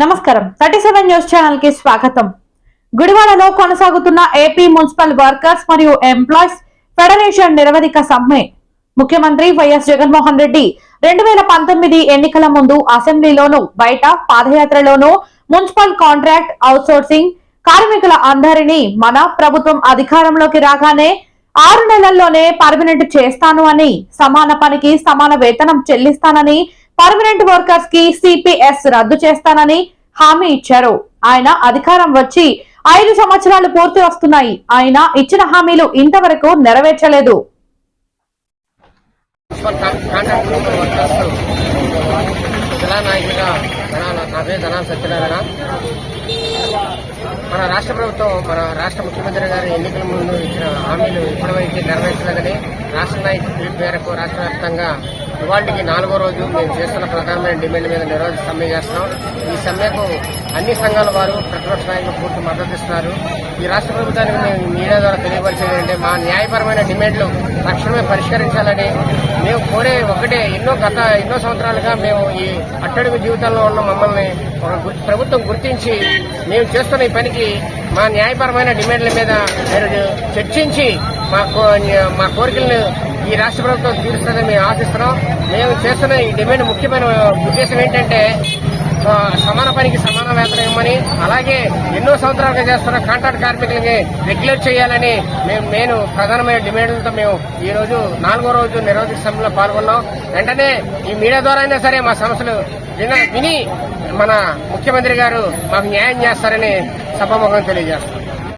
నమస్కారం 37 news channel కి స్వాగతం. గుడివాడలో కొనసాగుతున్న ఏపీ మున్సిపల్ వర్కర్స్ మరియు ఎంప్లాయీస్ ఫెడరేషన్ నిరవధిక సమ్మె ముఖ్యమంత్రి వైఎస్ జగన్మోహన్ రెడ్డి 2019 ఎన్నికల ముందు అసెంబ్లీలోనూ బయట పాదయాత్రలోనూ మున్సిపల్ కాంట్రాక్ట్ అవుట్సోర్సింగ్ కార్మికుల అందరినీ మన ప్రభుత్వం అధికారంలోకి రాగానే 6 నెలల్లోనే పర్మనెంట్ చేస్తాను అని, సమాన పనికి సమాన వేతనం చెల్లిస్తానని, పర్మనెంట్ వర్కర్స్ కి సిపిఎస్ రద్దు చేస్తానని హామీ ఇచ్చారు. ఆయన అధికారం వచ్చి 5 సంవత్సరాలు పూర్తి వస్తున్నాయి. ఆయన ఇచ్చిన హామీలు ఇంతవరకు నెరవేర్చలేదు. మన రాష్ట్ర ప్రభుత్వం, మన రాష్ట్ర ముఖ్యమంత్రి గారు ఎన్నికల ముందు ఇచ్చిన హామీలు ఇప్పటివరకు నెరవేర్చలేదని రాష్ట్ర నాయకుల పిలుపు మేరకు రాష్ట్ర వ్యాప్తంగా ఇవాళకి 4వ రోజు మేము చేస్తున్న ప్రధానమైన డిమాండ్ మీద నిరోధ సమ్మె చేస్తున్నాం. ఈ సమ్మెకు అన్ని సంఘాల వారు, ప్రతిపక్ష నాయకులు పూర్తి మద్దతు ఇస్తున్నారు. ఈ రాష్ట్ర ప్రభుత్వానికి మేము మీడియా ద్వారా తెలియపరిచేది ఏంటంటే, మా న్యాయపరమైన డిమాండ్లు తక్షణమే పరిష్కరించాలని మేము కోరే ఒకటే. ఎన్నో సంవత్సరాలుగా మేము ఈ అట్టడుగు జీవితంలో ఉన్న మమ్మల్ని ప్రభుత్వం గుర్తించి మేము చేస్తున్న ఈ పనికి మా న్యాయపరమైన డిమాండ్ల మీద మీరు చర్చించి మా కోరికలను ఈ రాష్ట్ర ప్రభుత్వం తీరుస్తుందని మేము ఆశిస్తున్నాం. మేము చేస్తున్న ఈ డిమాండ్ ముఖ్యమైన ఉద్దేశం ఏంటంటే, సమాన పనికి సమాన వేతనం ఇవ్వమని, అలాగే ఎన్నో సంవత్సరాలుగా చేస్తున్న కాంట్రాక్ట్ కార్మికులకి రెగ్యులేట్ చేయాలని మేము ప్రధానమైన డిమాండ్లతో మేము ఈ రోజు 4వ రోజు నిరోధక సమ్మెలో పాల్గొన్నాం. వెంటనే ఈ మీడియా ద్వారా అయినా సరే మా సమస్యలు విని మన ముఖ్యమంత్రి గారు మాకు న్యాయం చేస్తారని సభాముఖంగా తెలియజేస్తాం.